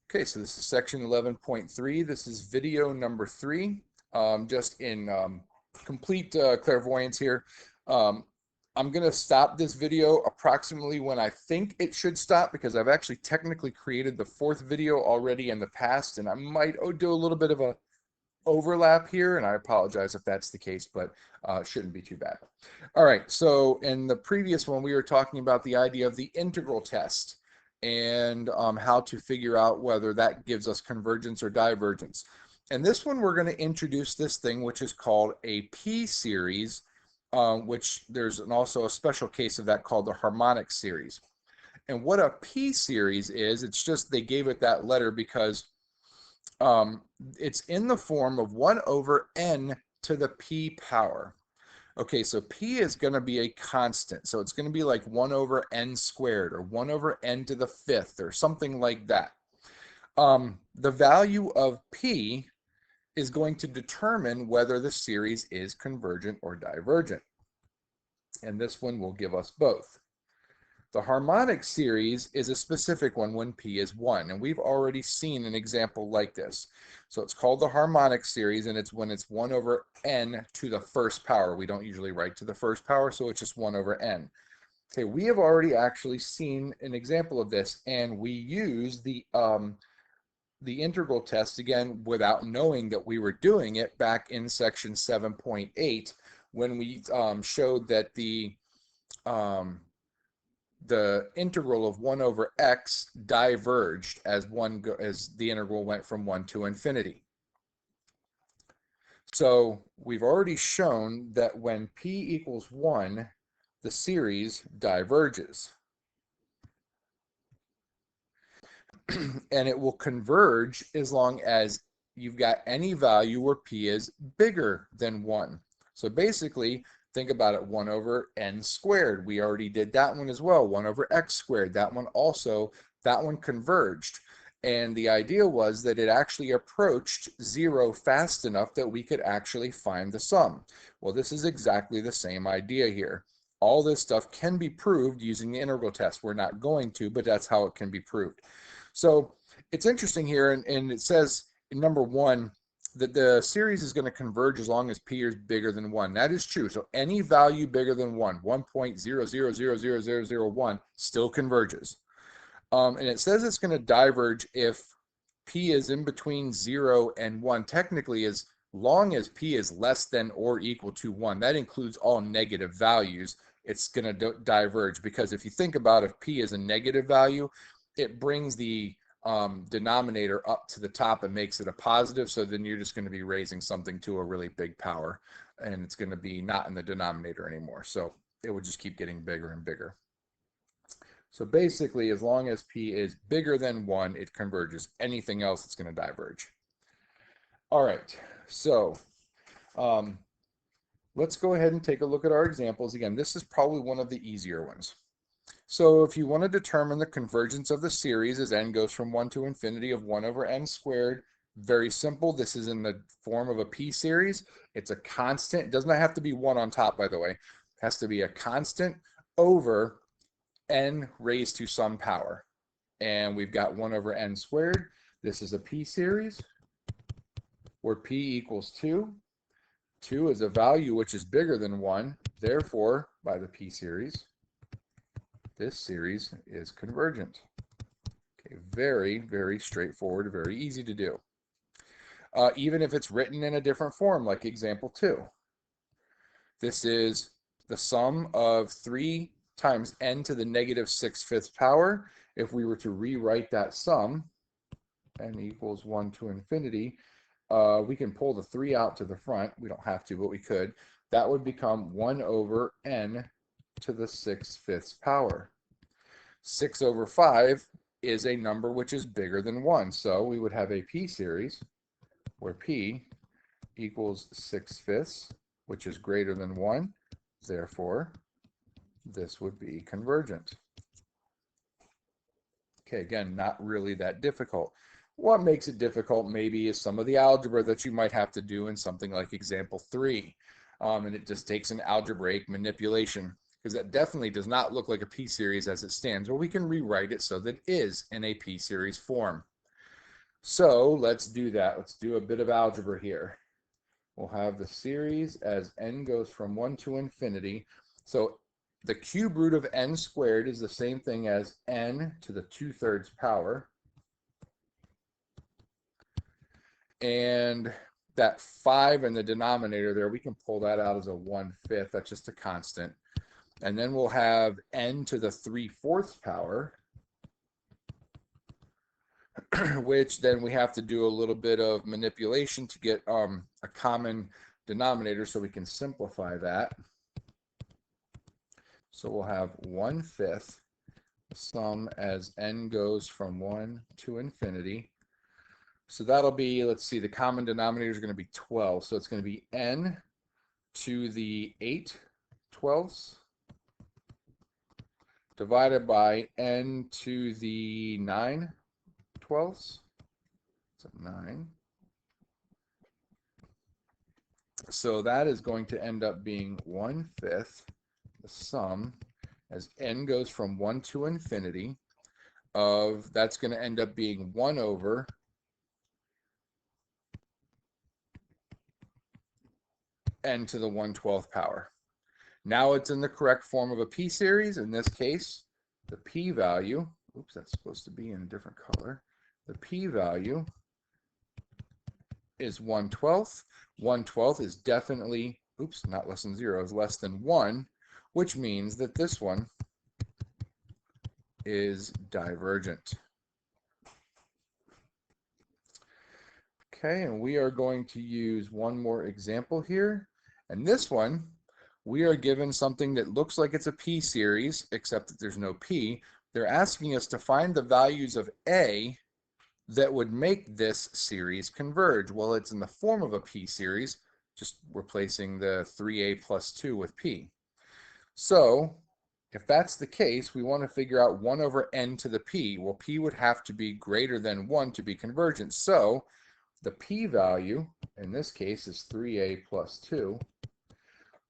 Okay, so this is section 11.3. This is video number 3. Just in complete clairvoyance here. Um, I'm going to stop this video approximately when I think it should stop because I've actually technically created the 4th video already in the past, and I might do a little bit of a overlap here, and I apologize if that's the case, but it shouldn't be too bad. All right, so in the previous one, we were talking about the idea of the integral test and how to figure out whether that gives us convergence or divergence. And this one, we're going to introduce this thing, which is called a p-series, which there's also a special case of that called the harmonic series. And what a p-series is, it's just they gave it that letter because um, it's in the form of 1 over n to the p power. Okay, so p is going to be a constant. So it's going to be like 1 over n squared or 1 over n to the 5th or something like that. The value of p is going to determine whether the series is convergent or divergent. And this one will give us both. The harmonic series is a specific one when p is 1, and we've already seen an example like this. So it's called the harmonic series, and it's when it's 1 over n to the first power. We don't usually write to the first power, so it's just 1 over n. Okay, we have already actually seen an example of this, and we use the integral test again without knowing that we were doing it back in section 7.8 when we showed that the integral of 1 over x diverged as the integral went from 1 to infinity. So we've already shown that when p equals 1, the series diverges. And it will converge as long as you've got any value where p is bigger than 1. So basically, think about it, 1 over n squared. We already did that one as well, 1 over x squared. That one converged. And the idea was that it actually approached 0 fast enough that we could actually find the sum. Well, this is exactly the same idea here. All this stuff can be proved using the integral test. We're not going to, but that's how it can be proved. So it's interesting here, and it says in number 1, that the series is going to converge as long as p is bigger than 1. That is true. So any value bigger than 1, 1.0000001, still converges. And it says it's going to diverge if p is in between 0 and 1. Technically, as long as p is less than or equal to 1, that includes all negative values, it's going to diverge. Because if you think about if p is a negative value, it brings the denominator up to the top and makes it a positive, so then you're just going to be raising something to a really big power, and it's going to be not in the denominator anymore. So it would just keep getting bigger and bigger. So basically, as long as p is bigger than 1, it converges. Anything else, it's going to diverge. All right, so let's go ahead and take a look at our examples. Again, this is probably one of the easier ones. So if you want to determine the convergence of the series as n goes from 1 to infinity of 1 over n squared, very simple. This is in the form of a p-series. It's a constant. It does not have to be 1 on top, by the way. It has to be a constant over n raised to some power. And we've got 1 over n squared. This is a p-series where p equals 2. 2 is a value which is bigger than 1. Therefore, by the p-series, this series is convergent. Okay, very, very straightforward, very easy to do. Even if it's written in a different form, like example 2. This is the sum of 3 times n to the negative 6/5 power. If we were to rewrite that sum, n equals 1 to infinity, we can pull the 3 out to the front. We don't have to, but we could. That would become 1 over n to the 6/5 power. 6 over 5 is a number which is bigger than 1. So we would have a p-series where p equals 6/5, which is greater than 1. Therefore, this would be convergent. Okay, again, not really that difficult. What makes it difficult maybe is some of the algebra that you might have to do in something like example 3. And it just takes an algebraic manipulation, because that definitely does not look like a p-series as it stands, or we can rewrite it so that it is in a p-series form. So let's do that. Let's do a bit of algebra here. We'll have the series as n goes from 1 to infinity. So the cube root of n squared is the same thing as n to the 2/3 power. And that 5 in the denominator there, we can pull that out as a 1/5. That's just a constant. And then we'll have n to the 3/4 power, which then we have to do a little bit of manipulation to get a common denominator so we can simplify that. So we'll have 1/5 sum as n goes from 1 to infinity. So that'll be, let's see, the common denominator is going to be 12. So it's going to be n to the 8/12 divided by n to the 9/12. So 9. So that is going to end up being 1/5 the sum as n goes from 1 to infinity of, that's going to end up being 1 over n to the 1/12 power. Now it's in the correct form of a p-series. In this case, the p-value, oops, that's supposed to be in a different color. The p-value is 1/12. 1/12 is definitely, oops, not less than 0, is less than 1, which means that this one is divergent. Okay, and we are going to use one more example here. And this one, we are given something that looks like it's a p-series, except that there's no p. They're asking us to find the values of a that would make this series converge. Well, it's in the form of a p-series, just replacing the 3a plus 2 with p. So if that's the case, we want to figure out 1 over n to the p. Well, p would have to be greater than 1 to be convergent. So the p-value in this case is 3a plus 2.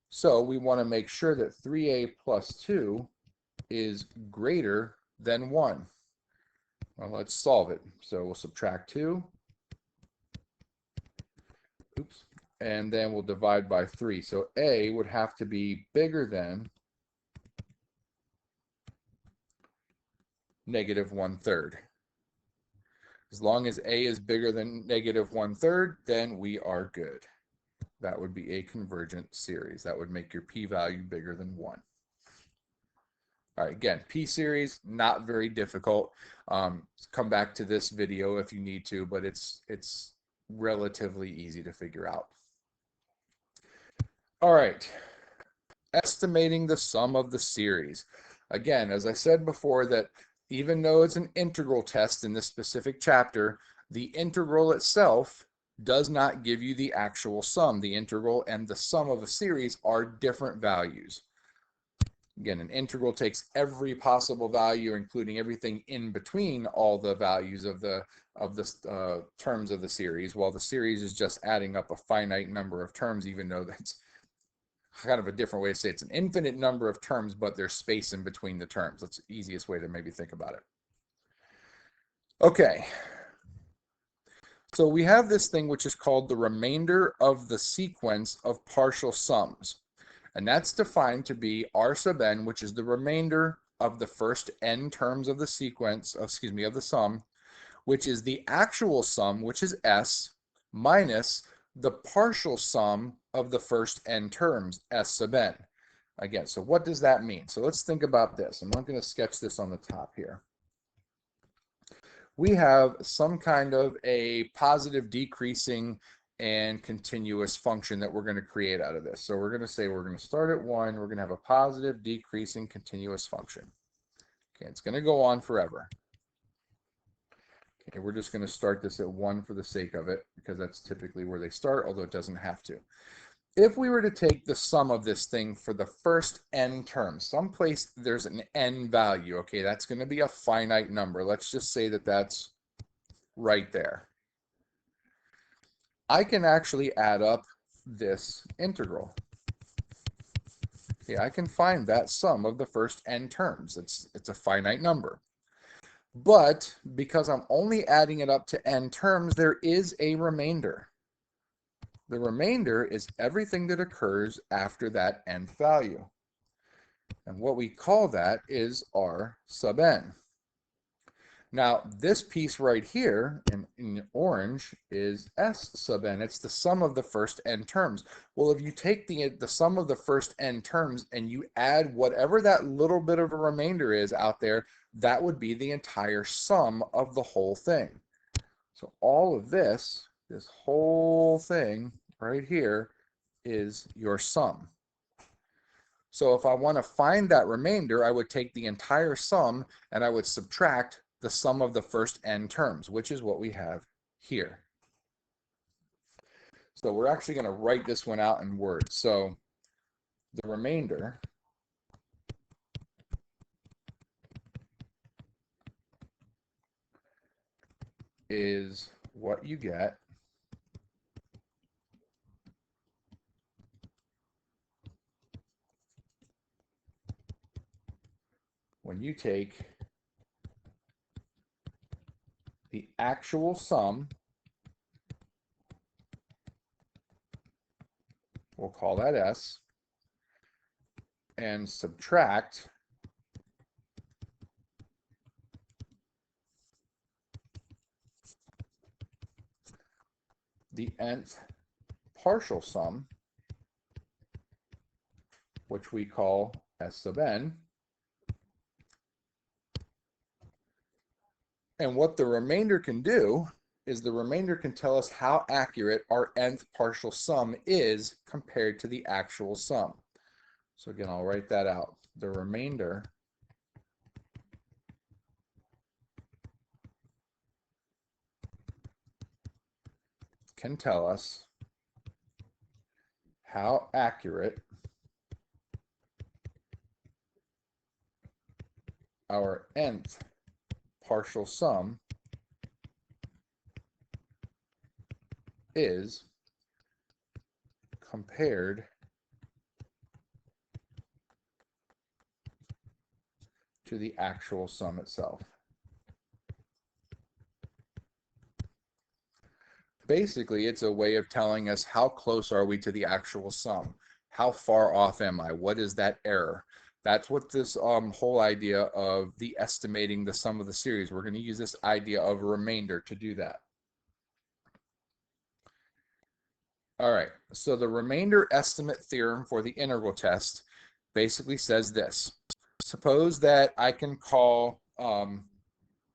So we want to make sure that 3a plus 2 is greater than 1. Well, let's solve it. So we'll subtract 2. Oops. And then we'll divide by 3. So a would have to be bigger than negative 1/3. As long as a is bigger than negative 1/3, then we are good. That would be a convergent series. That would make your p-value bigger than 1. All right, again, p-series, not very difficult. Come back to this video if you need to, but it's relatively easy to figure out. All right, estimating the sum of the series. Again, as I said before, that even though it's an integral test in this specific chapter, the integral itself does not give you the actual sum. The integral and the sum of a series are different values. Again, an integral takes every possible value, including everything in between all the values of the terms of the series, while the series is just adding up a finite number of terms, even though that's kind of a different way to say it's an infinite number of terms, but there's space in between the terms. That's the easiest way to maybe think about it. Okay. So we have this thing which is called the remainder of the sequence of partial sums. And that's defined to be R sub n, which is the remainder of the first n terms of the sequence, of the sum, which is the actual sum, which is S, minus the partial sum of the first n terms, S sub n. Again, so what does that mean? So let's think about this. I'm not going to sketch this on the top here. We have some kind of a positive decreasing and continuous function that we're going to create out of this. So we're going to say we're going to start at 1. We're going to have a positive decreasing continuous function. Okay, it's going to go on forever. Okay, we're just going to start this at 1 for the sake of it, because that's typically where they start, although it doesn't have to. If we were to take the sum of this thing for the first n terms, someplace there's an n value, okay, that's going to be a finite number. Let's just say that that's right there. I can actually add up this integral. Okay, I can find that sum of the first n terms. It's a finite number. But because I'm only adding it up to n terms, there is a remainder. The remainder is everything that occurs after that nth value. And what we call that is R sub n. Now, this piece right here in orange is S sub n. It's the sum of the first n terms. Well, if you take the sum of the first n terms and you add whatever that little bit of a remainder is out there, that would be the entire sum of the whole thing. So all of this whole thing right here is your sum. So if I want to find that remainder, I would take the entire sum and I would subtract the sum of the first n terms, which is what we have here. So we're actually going to write this one out in words. So the remainder is what you get when you take the actual sum, we'll call that S, and subtract the nth partial sum, which we call S sub n. And what the remainder can do is the remainder can tell us how accurate our nth partial sum is compared to the actual sum. So again, I'll write that out. The remainder can tell us how accurate our nth partial sum is compared to the actual sum itself. Basically, it's a way of telling us how close are we to the actual sum? How far off am I? What is that error? That's what this whole idea of the estimating the sum of the series. We're going to use this idea of a remainder to do that. All right, so the remainder estimate theorem for the integral test basically says this. Suppose that I can call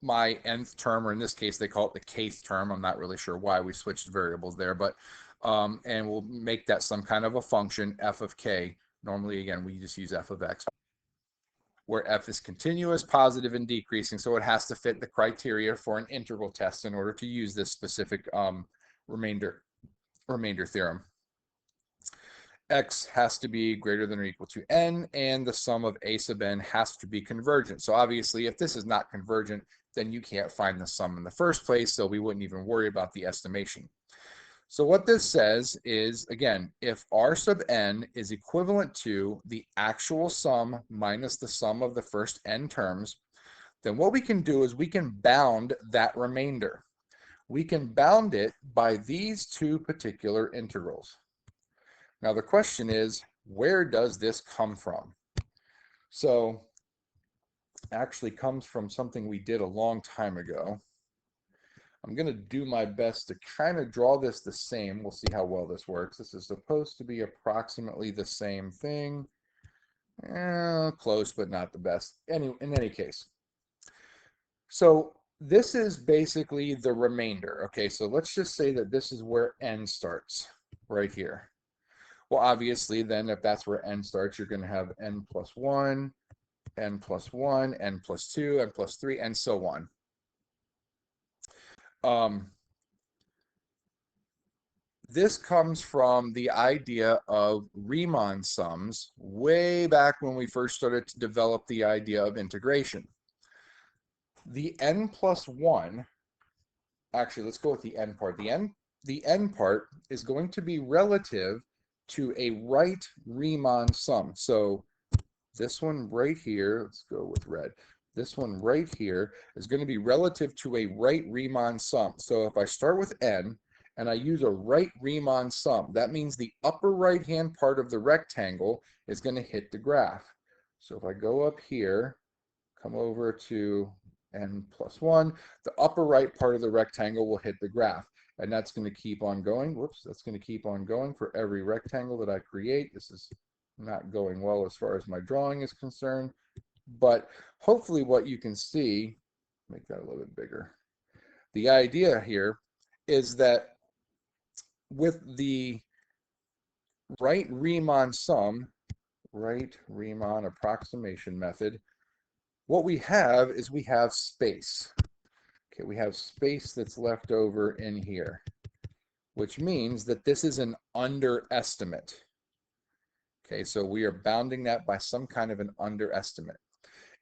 my nth term, or in this case, they call it the kth term. I'm not really sure why we switched variables there, but and we'll make that some kind of a function, f of k. Normally, again, we just use f of x, where f is continuous, positive, and decreasing. So it has to fit the criteria for an integral test in order to use this specific remainder theorem. X has to be greater than or equal to n, and the sum of a sub n has to be convergent. So obviously, if this is not convergent, then you can't find the sum in the first place, so we wouldn't even worry about the estimation. So what this says is, again, if r sub n is equivalent to the actual sum minus the sum of the first n terms, then what we can do is we can bound that remainder. We can bound it by these two particular integrals. Now the question is, where does this come from? So actually comes from something we did a long time ago. I'm going to do my best to kind of draw this the same. We'll see how well this works. This is supposed to be approximately the same thing. Close, but not the best. In any case. So this is basically the remainder. Okay, so let's just say that this is where n starts, right here. Well, obviously, then if that's where n starts, you're going to have n plus 1, n plus 1, n plus 2, n plus 3, and so on. This comes from the idea of Riemann sums way back when we first started to develop the idea of integration. The n plus 1, actually, let's go with the n part. The n part is going to be relative to a right Riemann sum. So this one right here, let's go with red. this one right here, is going to be relative to a right Riemann sum. So if I start with n and I use a right Riemann sum, that means the upper right-hand part of the rectangle is going to hit the graph. So if I go up here, come over to n plus 1, the upper right part of the rectangle will hit the graph. And that's going to keep on going. Whoops, that's going to keep on going for every rectangle that I create. This is not going well as far as my drawing is concerned, but hopefully what you can see, make that a little bit bigger. The idea here is that with the right Riemann sum, right Riemann approximation method, what we have is we have space. Okay, we have space that's left over in here, which means that this is an underestimate. Okay, so we are bounding that by some kind of an underestimate.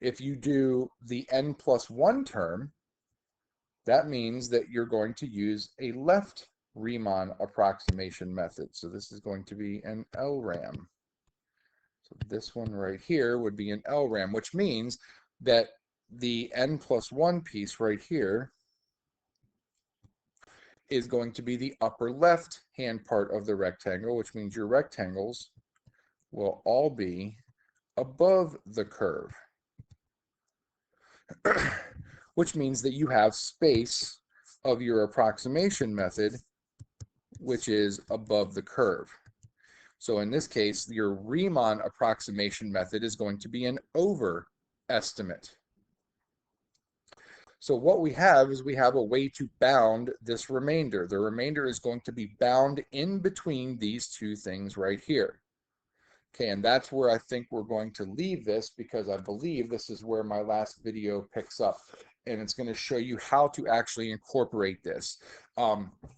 If you do the n plus 1 term, that means that you're going to use a left Riemann approximation method. So this is going to be an LRAM. So this one right here would be an LRAM, which means that the n plus 1 piece right here is going to be the upper left hand part of the rectangle, which means your rectangles will all be above the curve, which means that you have space of your approximation method, which is above the curve. So in this case, your Riemann approximation method is going to be an overestimate. So what we have is we have a way to bound this remainder. The remainder is going to be bound in between these two things right here. Okay, and that's where I think we're going to leave this, because I believe this is where my last video picks up, and it's going to show you how to actually incorporate this.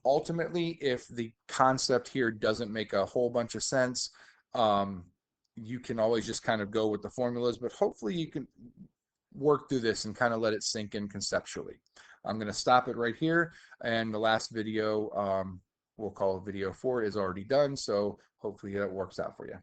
Ultimately, if the concept here doesn't make a whole bunch of sense, you can always just kind of go with the formulas, but hopefully you can work through this and kind of let it sink in conceptually. I'm going to stop it right here, and the last video, we'll call it video 4, is already done, so hopefully that works out for you.